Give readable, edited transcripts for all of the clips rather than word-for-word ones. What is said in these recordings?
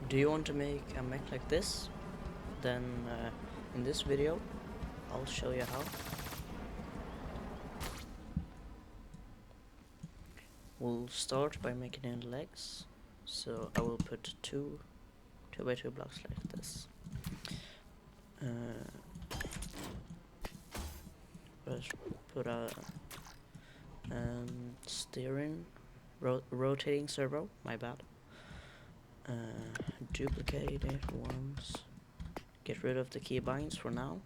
Do you want to make a mech like this? Then in this video I'll show you how. We'll start by making in legs, so I will put two by two blocks like this. Let's put a steering rotating servo, my bad. Duplicate it once, get rid of the keybinds for now,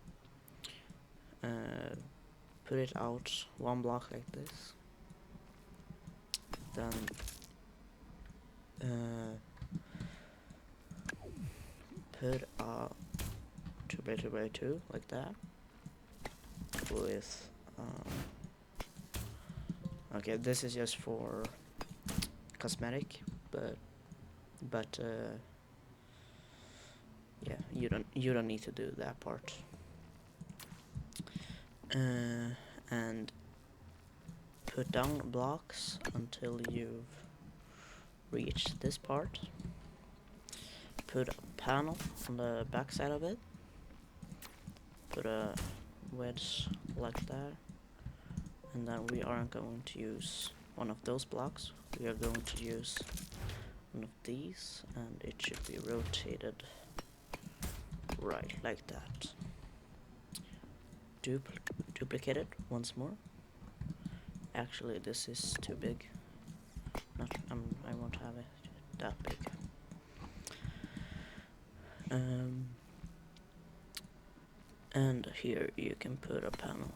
put it out one block like this, then put a 2x2x2 like that with okay, this is just for cosmetic, but yeah, you don't need to do that part. And put down blocks until you've reached this part. Put a panel on the back side of it. Put a wedge like that, and then we aren't going to use one of those blocks. We are going to use one of these, and it should be rotated right like that. Duplicate it once more. Actually, this is too big. I won't have it that big. And here you can put a panel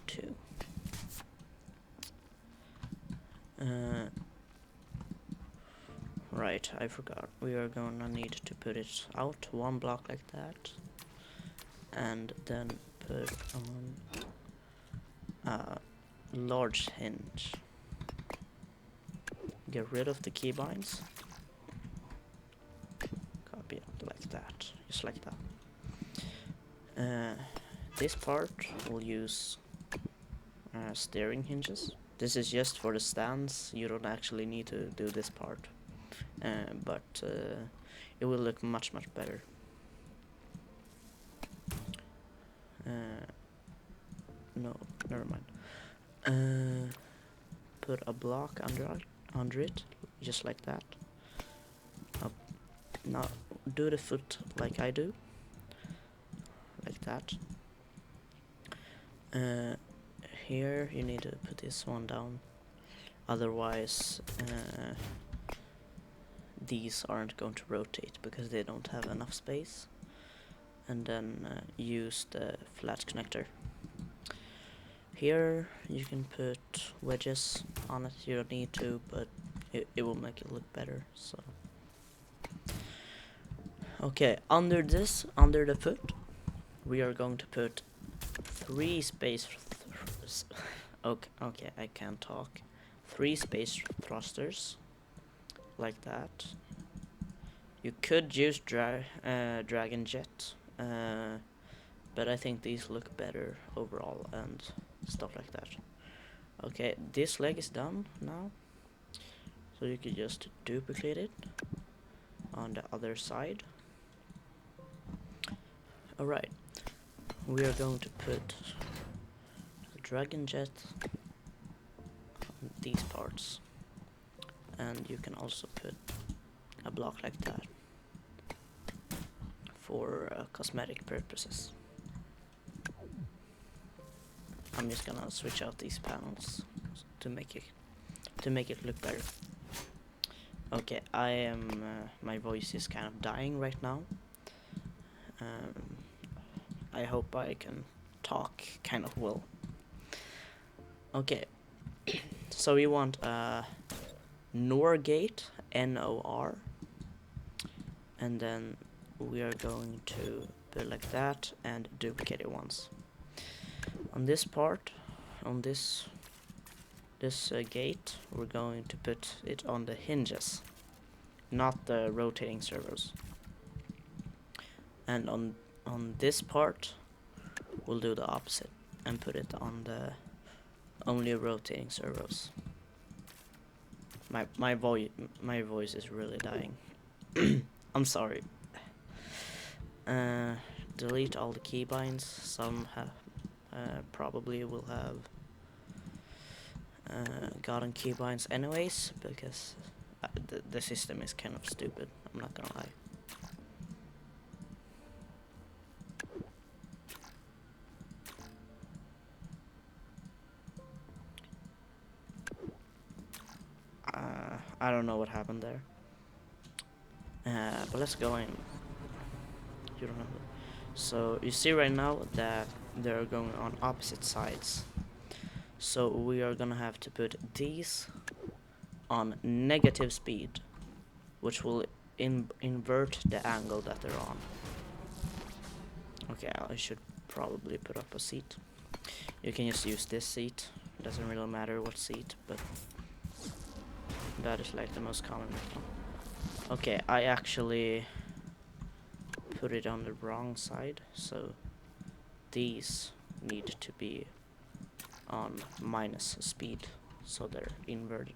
too. Right, I forgot. We are gonna need to put it out one block like that, and then put on a large hinge. Get rid of the keybinds. Copy it like that, just like that. This part will use steering hinges. This is just for the stands. You don't actually need to do this part, but it will look much better. No, never mind. Put a block under it, just like that. Now do the foot like I do, like that. Here you need to put this one down, otherwise these aren't going to rotate because they don't have enough space. And then use the flat connector. Here you can put wedges on it. You don't need to, but it will make it look better. So okay, under the foot, we are going to put 3 space okay, I can't talk. 3 space thrusters like that. You could use drag and jet, but I think these look better overall and stuff like that. Okay, this leg is done now, so you can just duplicate it on the other side. Alright, we are going to put the dragon jet on these parts, and you can also put a block like that for cosmetic purposes. I'm just gonna switch out these panels to make it look better. Okay, I am my voice is kind of dying right now. I hope I can talk kind of well. Okay, so we want a NOR gate, NOR, and then we are going to put it like that and duplicate it once. On this part, on this gate, we're going to put it on the hinges, not the rotating servos. And on this part, we'll do the opposite and put it on the only rotating servos. My voice is really dying. I'm sorry. Delete all the keybinds. Some have probably will have gotten keybinds anyways, because the system is kind of stupid. I'm not gonna lie. I don't know what happened there. But let's go in. You don't know. So you see right now that they're going on opposite sides. So we are gonna have to put these on negative speed, which will invert the angle that they're on. Okay, I should probably put up a seat. You can just use this seat. Doesn't really matter what seat, but that is like the most common one. Okay, I actually put it on the wrong side, so these need to be on minus speed, so they're inverted.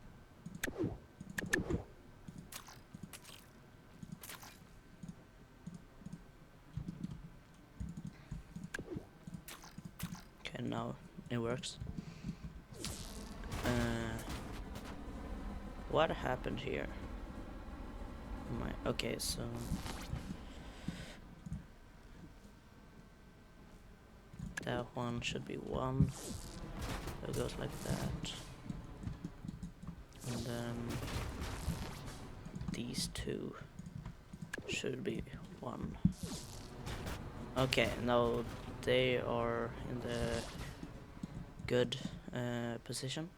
Okay, now it works. What happened here? Okay, so that one should be 1. It goes like that. And then these 2 should be 1. Okay, now they are in the good position.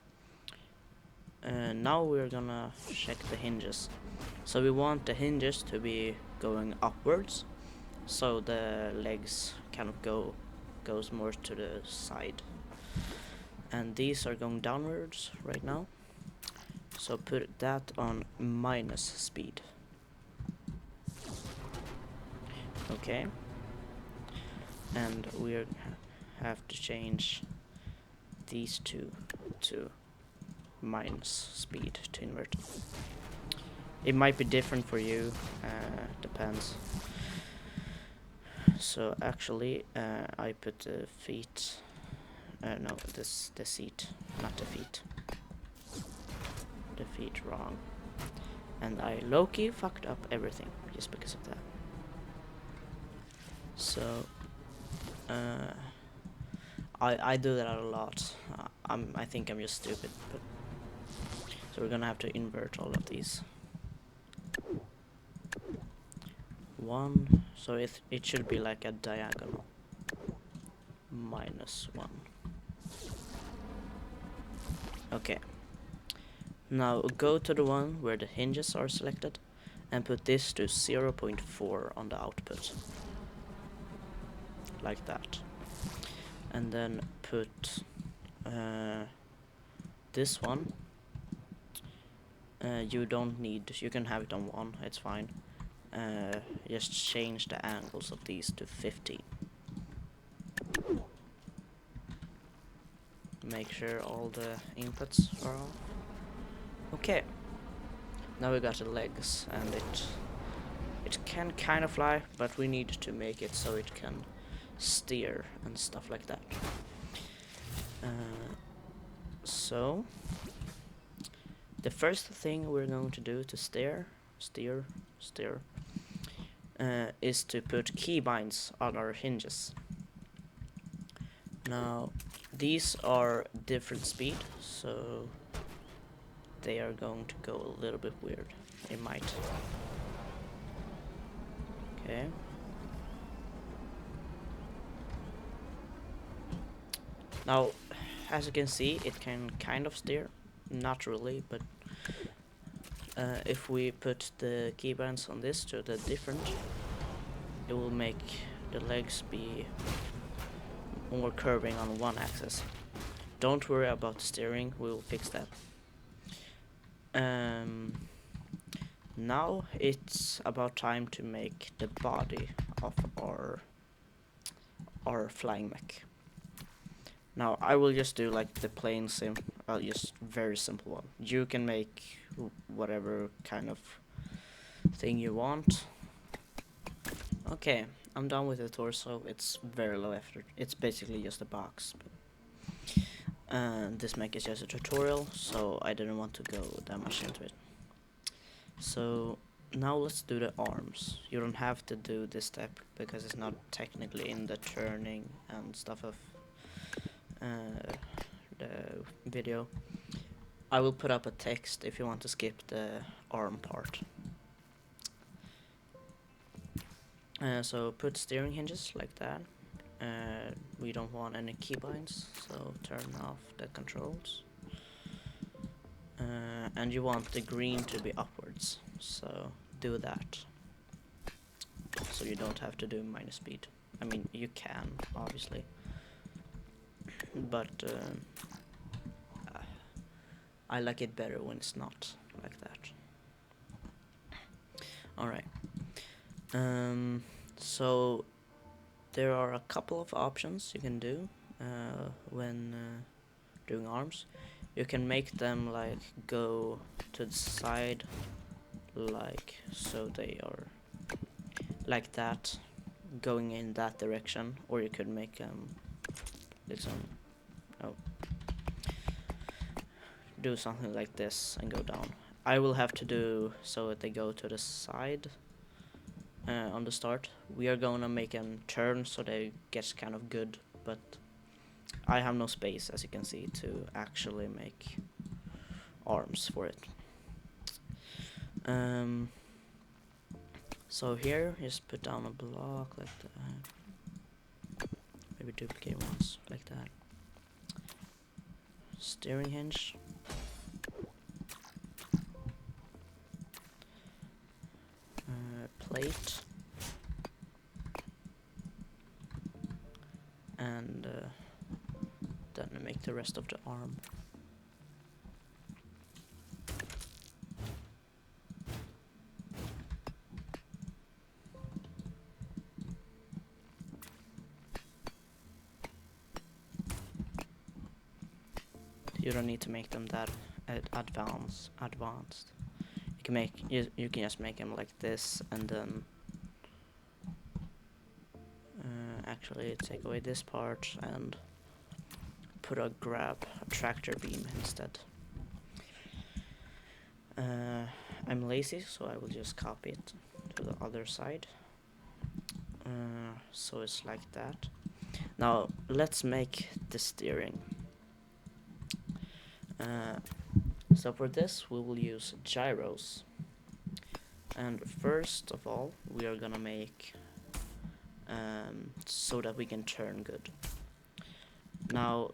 Now we're gonna check the hinges. So we want the hinges to be going upwards, so the legs kind of goes more to the side. And these are going downwards right now. So put that on minus speed. Okay. And we have to change these 2 to minus speed to invert. It might be different for you, depends. So actually, I put the feet. No, the seat, not the feet. The feet wrong, and I low-key fucked up everything just because of that. So, I do that a lot. I think I'm just stupid, but so we're gonna have to invert all of these. 1, so it should be like a diagonal. -1. Okay. Now go to the one where the hinges are selected and put this to 0.4 on the output. Like that. And then put this one. You don't need, you can have it on 1, it's fine. Just change the angles of these to 50. Make sure all the inputs are off. Okay. Now we got the legs, and it can kind of fly, but we need to make it so it can steer and stuff like that. So the first thing we're going to do to steer is to put keybinds on our hinges. Now these are different speed, so they are going to go a little bit weird. It might. Okay. Now, as you can see, it can kind of steer. Not really, but if we put the keybinds on this to the different, it will make the legs be more curving on one axis. Don't worry about the steering, we will fix that. Now it's about time to make the body of our flying mech. Now I will just do like the plain just very simple one. You can make whatever kind of thing you want. Okay, I'm done with the torso. It's very low effort. It's basically just a box. And this mech is just a tutorial, so I didn't want to go that much into it. So now let's do the arms. You don't have to do this step because it's not technically in the turning and stuff of the video. I will put up a text if you want to skip the arm part. So put steering hinges like that. We don't want any keybinds, so turn off the controls. And you want the green to be upwards, so do that. So you don't have to do minus speed. I mean, you can, obviously. But I like it better when it's not like that. Alright. So there are a couple of options you can do when doing arms. You can make them like go to the side, like so they are like that, going in that direction, or you could make them do something like this and go down. I will have to do so that they go to the side on the start. We are gonna make them turn so they get kind of good, but I have no space, as you can see, to actually make arms for it. So here, just put down a block like that. Maybe duplicate ones like that. Steering hinge. Plate. And then make the rest of the arm. You don't need to make them that advanced. You can make you can just make them like this, and then actually take away this part and put a tractor beam instead. I'm lazy, so I will just copy it to the other side. So it's like that. Now let's make the steering. So for this we will use gyros, and first of all we are gonna make so that we can turn good. Now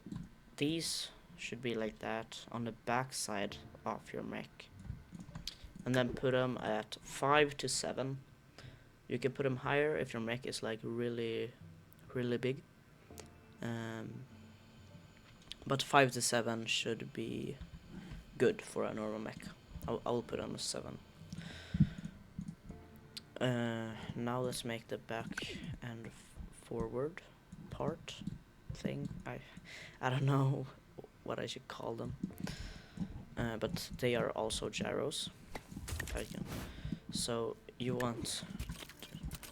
these should be like that on the back side of your mech, and then put them at 5 to 7. You can put them higher if your mech is like really big, but 5 to 7 should be good for a normal mech. I'll put on a 7. Now let's make the back and forward part thing. I don't know what I should call them, but they are also gyros, if I can. So you want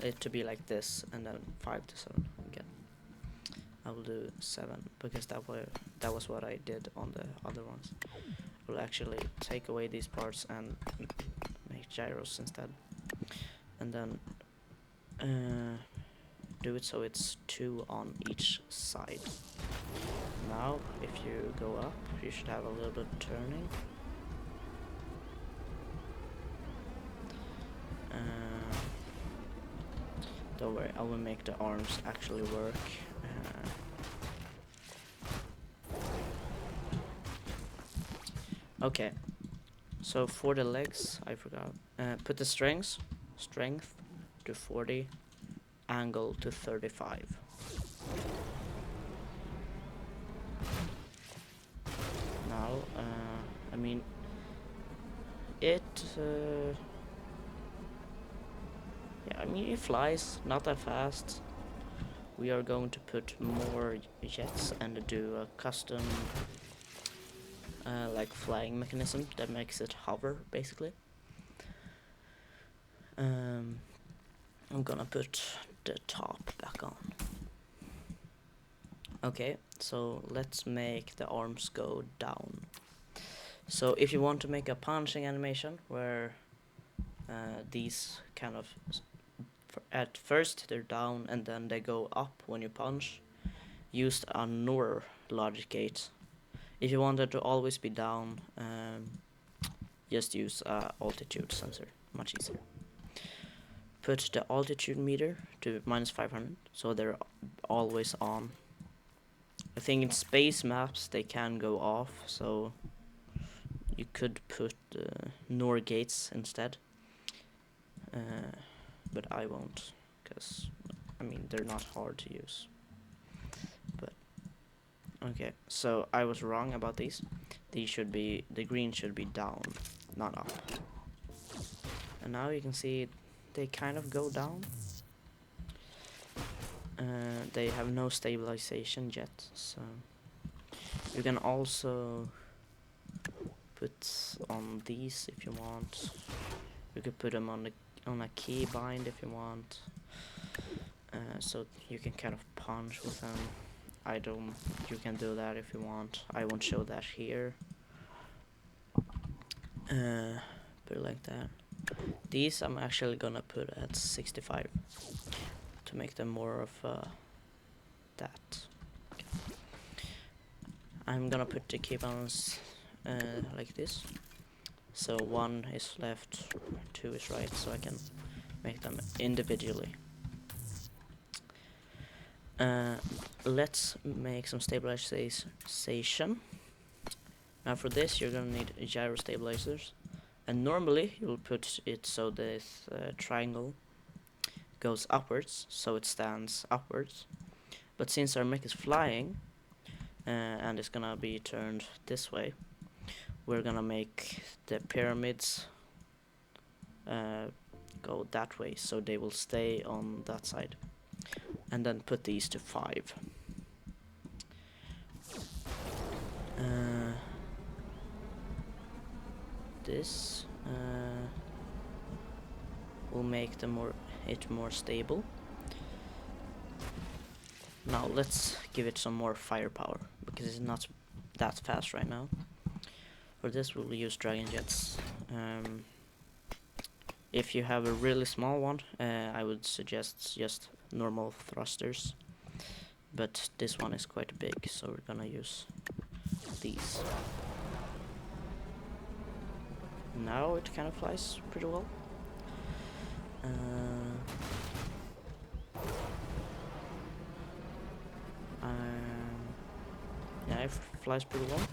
it to be like this, and then 5 to 7 again. I will do 7 because that was what I did on the other ones. We'll actually take away these parts and make gyros instead, and then do it so it's 2 on each side. Now if you go up, you should have a little bit of turning. Don't worry, I will make the arms actually work. Okay, so for the legs, I forgot. Put the strength to 40, angle to 35. Now, I mean, it flies not that fast. We are going to put more jets and do a custom like flying mechanism that makes it hover basically. gonna put the top back on. Okay, so let's make the arms go down. So if you want to make a punching animation where these kind of at first they're down and then they go up when you punch, use a NOR logic gate. If you want it to always be down, just use a altitude sensor, much easier. Put the altitude meter to -500, so they're always on. I think in space maps they can go off, so you could put NOR gates instead. But I won't, because I mean they're not hard to use. But okay, so I was wrong about these. These should be, the green should be down, not up. And now you can see they kind of go down. They have no stabilization yet, so you can also put on these if you want. You could put them on a key bind if you want, so you can kind of punch with them. You can do that if you want. I won't show that here. Put it like that. These I'm actually gonna put at 65 to make them more of that. Okay. I'm gonna put the key balance like this. So 1 is left, 2 is right, so I can make them individually. Let's make some stabilization. Now for this you're gonna need gyro stabilizers, and normally you'll put it so this triangle goes upwards, so it stands upwards. But since our mech is flying and it's gonna be turned this way, we're gonna make the pyramids go that way, so they will stay on that side. And then put these to 5. This will make the it more stable. Now let's give it some more firepower, because it's not that fast right now. For this we'll use dragon jets. If you have a really small one, I would suggest just normal thrusters, but this one is quite big, so we're gonna use these. Now it kind of flies pretty well. Yeah, it flies pretty well,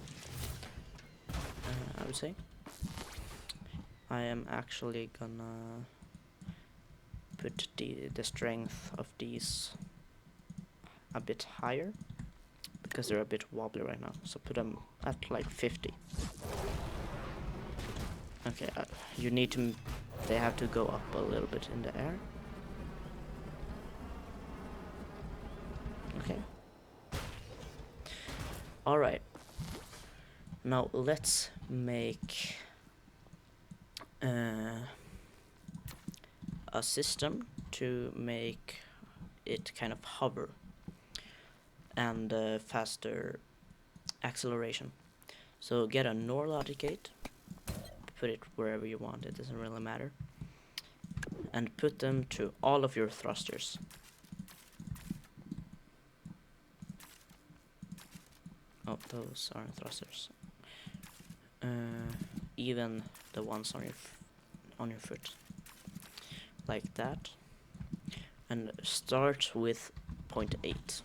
I would say. I am actually gonna put the strength of these a bit higher, because they're a bit wobbly right now, so put them at like 50. Okay, they have to go up a little bit in the air. Okay. Alright. Now let's make a system to make it kind of hover and faster acceleration. So get a NOR logic gate, put it wherever you want, it doesn't really matter, and put them to all of your thrusters. Oh, those aren't thrusters. Even the ones on your foot, like that, and start with 0.8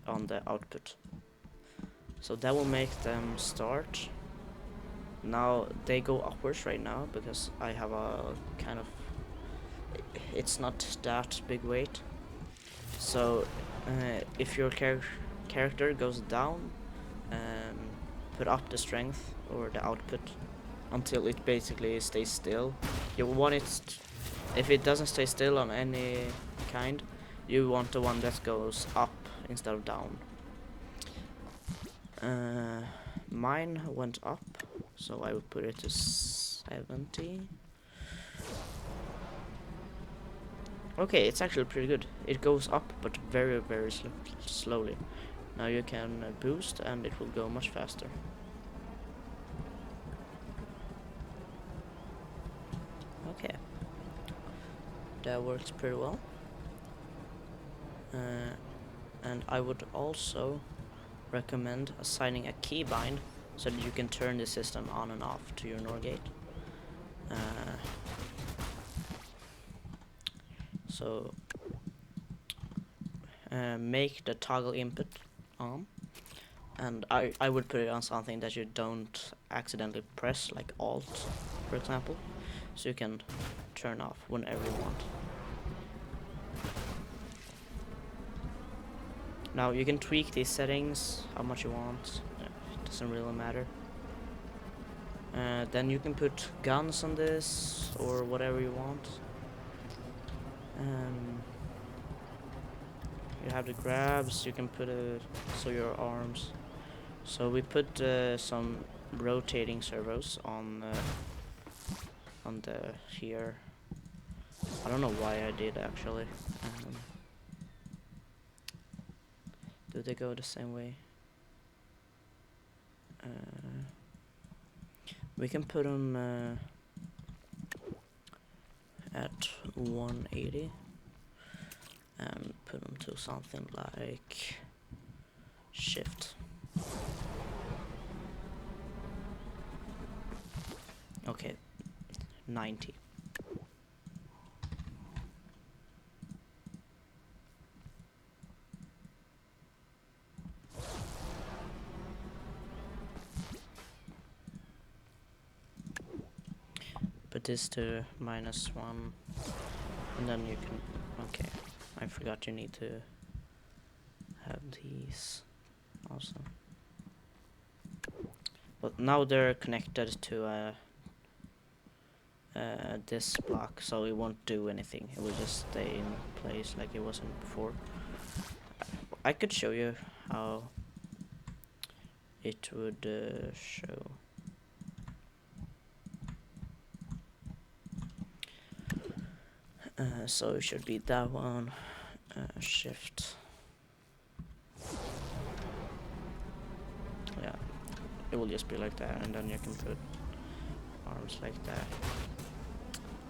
on the output. So that will make them start. Now they go upwards right now because I have a kind of, it's not that big weight. So if your character goes down, put up the strength or the output until it basically stays still. You want it, if it doesn't stay still on any kind, you want the one that goes up instead of down. Mine went up, so I will put it to 70. Okay, it's actually pretty good. It goes up, but very, very slowly. Now you can boost, and it will go much faster. Okay, that works pretty well. And I would also recommend assigning a keybind so that you can turn the system on and off to your NOR gate. So make the toggle input on, and I would put it on something that you don't accidentally press, like Alt, for example, so you can turn off whenever you want. Now you can tweak these settings how much you want. It doesn't really matter. Then you can put guns on this or whatever you want. You have the grabs. You can put it so your arms. So we put some rotating servos on the here. I don't know why I did actually. Do they go the same way? We can put them at 180 and put them to something like shift. Okay, 90. Put this to -1, and then you can. Okay, I forgot you need to have these also. But now they're connected to this block, so it won't do anything. It will just stay in place like it wasn't before. I could show you how it would show. So it should be that one, shift. Yeah, it will just be like that, and then you can put arms like that.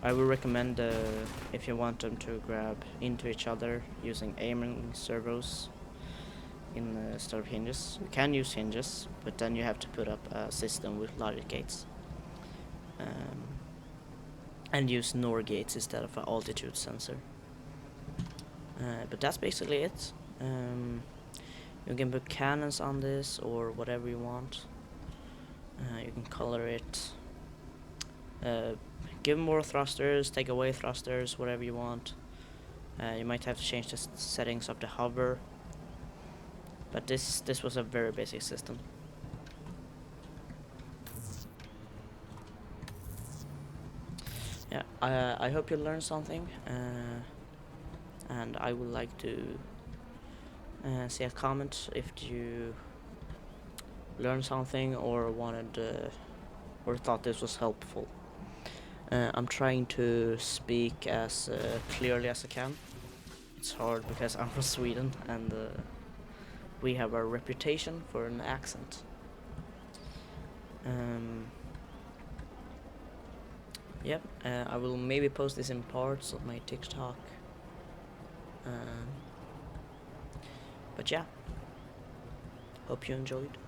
I would recommend if you want them to grab into each other using aiming servos instead of hinges. You can use hinges, but then you have to put up a system with logic gates. And use NOR gates instead of an altitude sensor. But that's basically it. You can put cannons on this or whatever you want. You can color it. Give more thrusters, take away thrusters, whatever you want. You might have to change the settings of the hover. But this was a very basic system. Yeah, I hope you learned something, and I would like to see a comment if you learned something or wanted or thought this was helpful. I'm trying to speak as clearly as I can. It's hard because I'm from Sweden and we have a reputation for an accent. Yep, I will maybe post this in parts of my TikTok. But yeah, hope you enjoyed.